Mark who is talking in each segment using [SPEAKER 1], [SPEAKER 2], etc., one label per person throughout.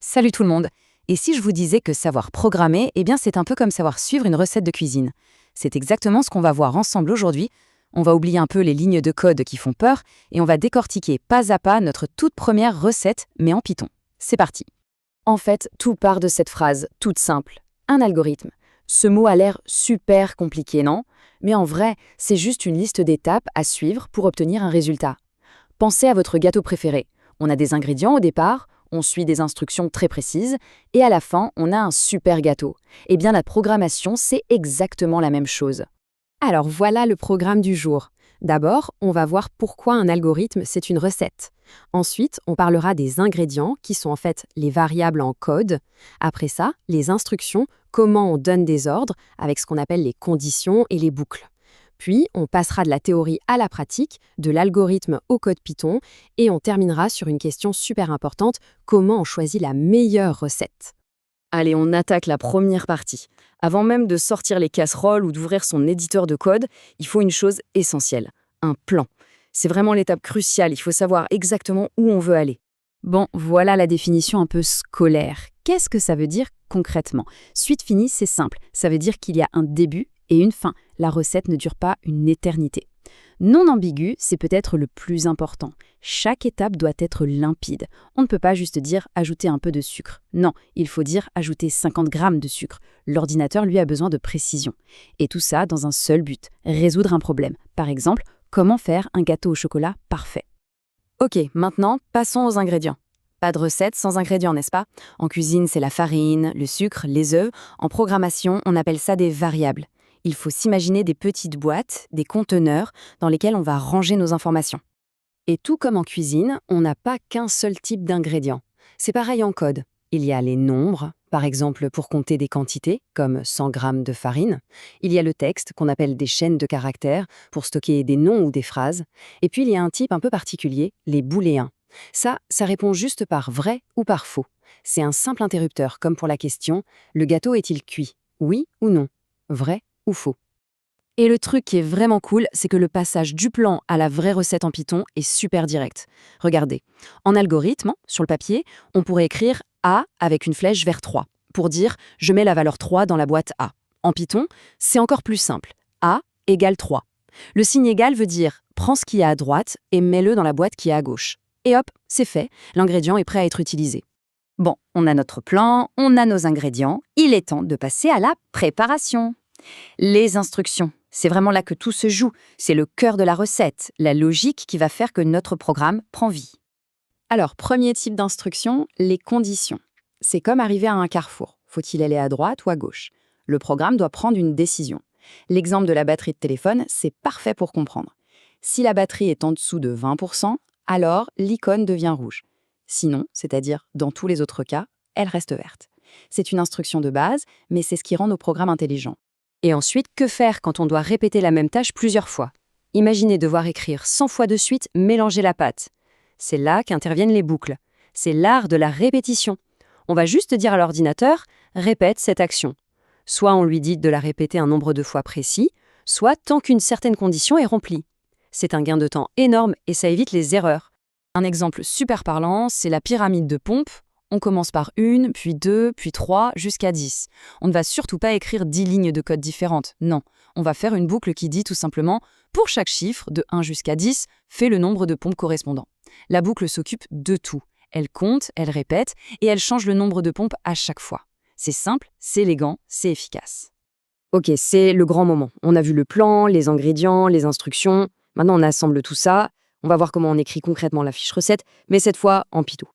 [SPEAKER 1] Salut tout le monde. Et si je vous disais que savoir programmer, c'est un peu comme savoir suivre une recette de cuisine. C'est exactement ce qu'on va voir ensemble aujourd'hui. On va oublier un peu les lignes de code qui font peur et on va décortiquer pas à pas notre toute première recette, mais en Python. C'est parti. En fait, tout part de cette phrase toute simple. Un algorithme. Ce mot a l'air super compliqué, non? Mais en vrai, c'est juste une liste d'étapes à suivre pour obtenir un résultat. Pensez à votre gâteau préféré. On a des ingrédients au départ, on suit des instructions très précises, et à la fin, on a un super gâteau. La programmation, c'est exactement la même chose.
[SPEAKER 2] Alors voilà le programme du jour. D'abord, on va voir pourquoi un algorithme, c'est une recette. Ensuite, on parlera des ingrédients, qui sont en fait les variables en code. Après ça, les instructions, comment on donne des ordres, avec ce qu'on appelle les conditions et les boucles. Puis, on passera de la théorie à la pratique, de l'algorithme au code Python, et on terminera sur une question super importante, comment on choisit la meilleure recette.
[SPEAKER 1] Allez, on attaque la première partie. Avant même de sortir les casseroles ou d'ouvrir son éditeur de code, il faut une chose essentielle, un plan. C'est vraiment l'étape cruciale, il faut savoir exactement où on veut aller. Bon, voilà la définition un peu scolaire. Qu'est-ce que ça veut dire concrètement? Suite finie, c'est simple. Ça veut dire qu'il y a un début et une fin. La recette ne dure pas une éternité. Non ambigu, c'est peut-être le plus important. Chaque étape doit être limpide. On ne peut pas juste dire ajouter un peu de sucre. Non, il faut dire ajouter 50 grammes de sucre. L'ordinateur, lui, a besoin de précision. Et tout ça dans un seul but, résoudre un problème. Par exemple, comment faire un gâteau au chocolat parfait. Ok, maintenant, passons aux ingrédients. Pas de recette sans ingrédients, n'est-ce pas? En cuisine, c'est la farine, le sucre, les œufs. En programmation, on appelle ça des variables. Il faut s'imaginer des petites boîtes, des conteneurs, dans lesquels on va ranger nos informations. Et tout comme en cuisine, on n'a pas qu'un seul type d'ingrédients. C'est pareil en code. Il y a les nombres, par exemple pour compter des quantités, comme 100 grammes de farine. Il y a le texte, qu'on appelle des chaînes de caractères, pour stocker des noms ou des phrases. Et puis il y a un type un peu particulier, les booléens. Ça répond juste par vrai ou par faux. C'est un simple interrupteur, comme pour la question « Le gâteau est-il cuit? Oui ou non? Vrai ou faux ?» Et le truc qui est vraiment cool, c'est que le passage du plan à la vraie recette en Python est super direct. Regardez, en algorithme, sur le papier, on pourrait écrire A avec une flèche vers 3, pour dire « je mets la valeur 3 dans la boîte A ». En Python, c'est encore plus simple. A égale 3. Le signe égal veut dire « prends ce qui est à droite et mets-le dans la boîte qui est à gauche ». Et hop, c'est fait, l'ingrédient est prêt à être utilisé. Bon, on a notre plan, on a nos ingrédients, il est temps de passer à la préparation. Les instructions, c'est vraiment là que tout se joue. C'est le cœur de la recette, la logique qui va faire que notre programme prend vie. Alors, premier type d'instruction, les conditions. C'est comme arriver à un carrefour. Faut-il aller à droite ou à gauche? Le programme doit prendre une décision. L'exemple de la batterie de téléphone, c'est parfait pour comprendre. Si la batterie est en dessous de 20%, alors l'icône devient rouge. Sinon, c'est-à-dire dans tous les autres cas, elle reste verte. C'est une instruction de base, mais c'est ce qui rend nos programmes intelligents. Et ensuite, que faire quand on doit répéter la même tâche plusieurs fois? Imaginez devoir écrire 100 fois de suite « mélanger la pâte ». C'est là qu'interviennent les boucles. C'est l'art de la répétition. On va juste dire à l'ordinateur « répète cette action ». Soit on lui dit de la répéter un nombre de fois précis, soit tant qu'une certaine condition est remplie. C'est un gain de temps énorme et ça évite les erreurs. Un exemple super parlant, c'est la pyramide de Pompe. On commence par 1, puis 2, puis 3, jusqu'à 10. On ne va surtout pas écrire 10 lignes de code différentes, non. On va faire une boucle qui dit tout simplement « Pour chaque chiffre, de 1 jusqu'à 10, fais le nombre de pompes correspondant ». La boucle s'occupe de tout. Elle compte, elle répète, et elle change le nombre de pompes à chaque fois. C'est simple, c'est élégant, c'est efficace. Ok, c'est le grand moment. On a vu le plan, les ingrédients, les instructions. Maintenant, on assemble tout ça. On va voir comment on écrit concrètement la fiche recette, mais cette fois en Python.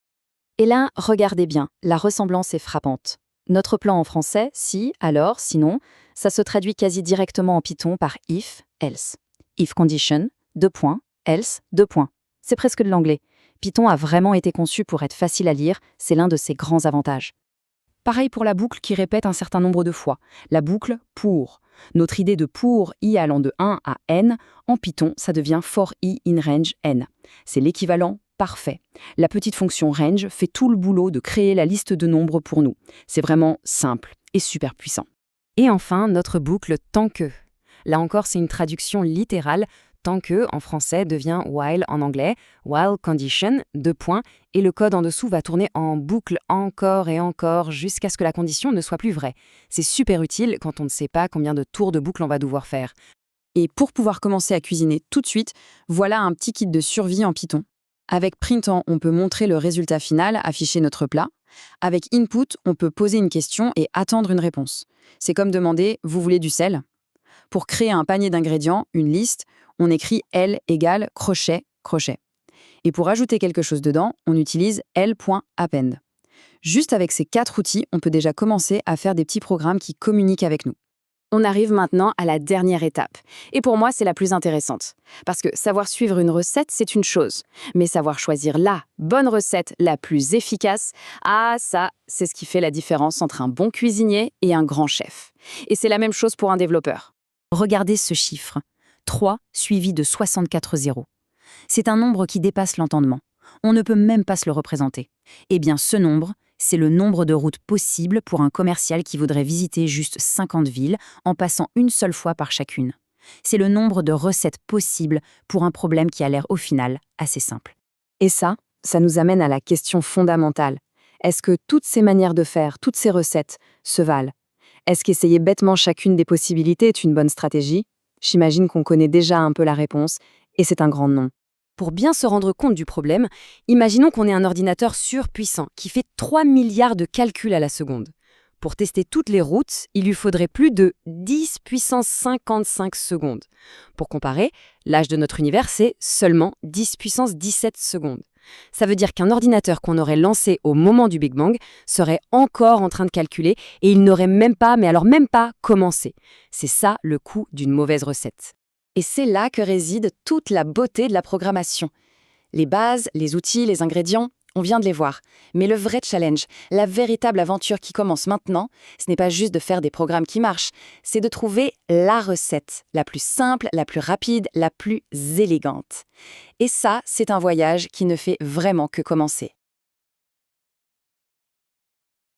[SPEAKER 1] Et là, regardez bien, la ressemblance est frappante. Notre plan en français, si, alors, sinon, ça se traduit quasi directement en Python par if, else. If condition, else, C'est presque de l'anglais. Python a vraiment été conçu pour être facile à lire, c'est l'un de ses grands avantages. Pareil pour la boucle qui répète un certain nombre de fois. La boucle pour. Notre idée de pour i allant de 1 à n, en Python, ça devient for i in range n. C'est l'équivalent parfait. La petite fonction range fait tout le boulot de créer la liste de nombres pour nous. C'est vraiment simple et super puissant. Et enfin, notre boucle tant que. Là encore, c'est une traduction littérale.
[SPEAKER 2] tant que, en français, devient while en anglais, while condition, et le code en dessous va tourner en boucle encore et encore jusqu'à ce que la condition ne soit plus vraie. C'est super utile quand on ne sait pas combien de tours de boucle on va devoir faire.
[SPEAKER 1] Et pour pouvoir commencer à cuisiner tout de suite, voilà un petit kit de survie en Python. Avec printemps, on peut montrer le résultat final, afficher notre plat. Avec input, on peut poser une question et attendre une réponse. C'est comme demander « vous voulez du sel ?» Pour créer un panier d'ingrédients, une liste, on écrit L égale crochet, crochet. Et pour ajouter quelque chose dedans, on utilise L.append. Juste avec ces 4 outils, on peut déjà commencer à faire des petits programmes qui communiquent avec nous.
[SPEAKER 2] On arrive maintenant à la dernière étape. Et pour moi, c'est la plus intéressante. Parce que savoir suivre une recette, c'est une chose. Mais savoir choisir la bonne recette la plus efficace, ça, c'est ce qui fait la différence entre un bon cuisinier et un grand chef. Et c'est la même chose pour un développeur.
[SPEAKER 3] Regardez ce chiffre. 3 suivi de 64 zéros. C'est un nombre qui dépasse l'entendement. On ne peut même pas se le représenter. Eh bien, ce nombre, c'est le nombre de routes possibles pour un commercial qui voudrait visiter juste 50 villes en passant une seule fois par chacune. C'est le nombre de recettes possibles pour un problème qui a l'air au final assez simple.
[SPEAKER 1] Et ça nous amène à la question fondamentale. Est-ce que toutes ces manières de faire, toutes ces recettes, se valent? Est-ce qu'essayer bêtement chacune des possibilités est une bonne stratégie? J'imagine qu'on connaît déjà un peu la réponse, et c'est un grand non.
[SPEAKER 2] Pour bien se rendre compte du problème, imaginons qu'on ait un ordinateur surpuissant qui fait 3 milliards de calculs à la seconde. Pour tester toutes les routes, il lui faudrait plus de 10 puissance 55 secondes. Pour comparer, l'âge de notre univers, c'est seulement 10 puissance 17 secondes. Ça veut dire qu'un ordinateur qu'on aurait lancé au moment du Big Bang serait encore en train de calculer et il n'aurait même pas commencé. C'est ça le coût d'une mauvaise recette.
[SPEAKER 1] Et c'est là que réside toute la beauté de la programmation. Les bases, les outils, les ingrédients, on vient de les voir. Mais le vrai challenge, la véritable aventure qui commence maintenant, ce n'est pas juste de faire des programmes qui marchent, c'est de trouver la recette, la plus simple, la plus rapide, la plus élégante. Et ça, c'est un voyage qui ne fait vraiment que commencer.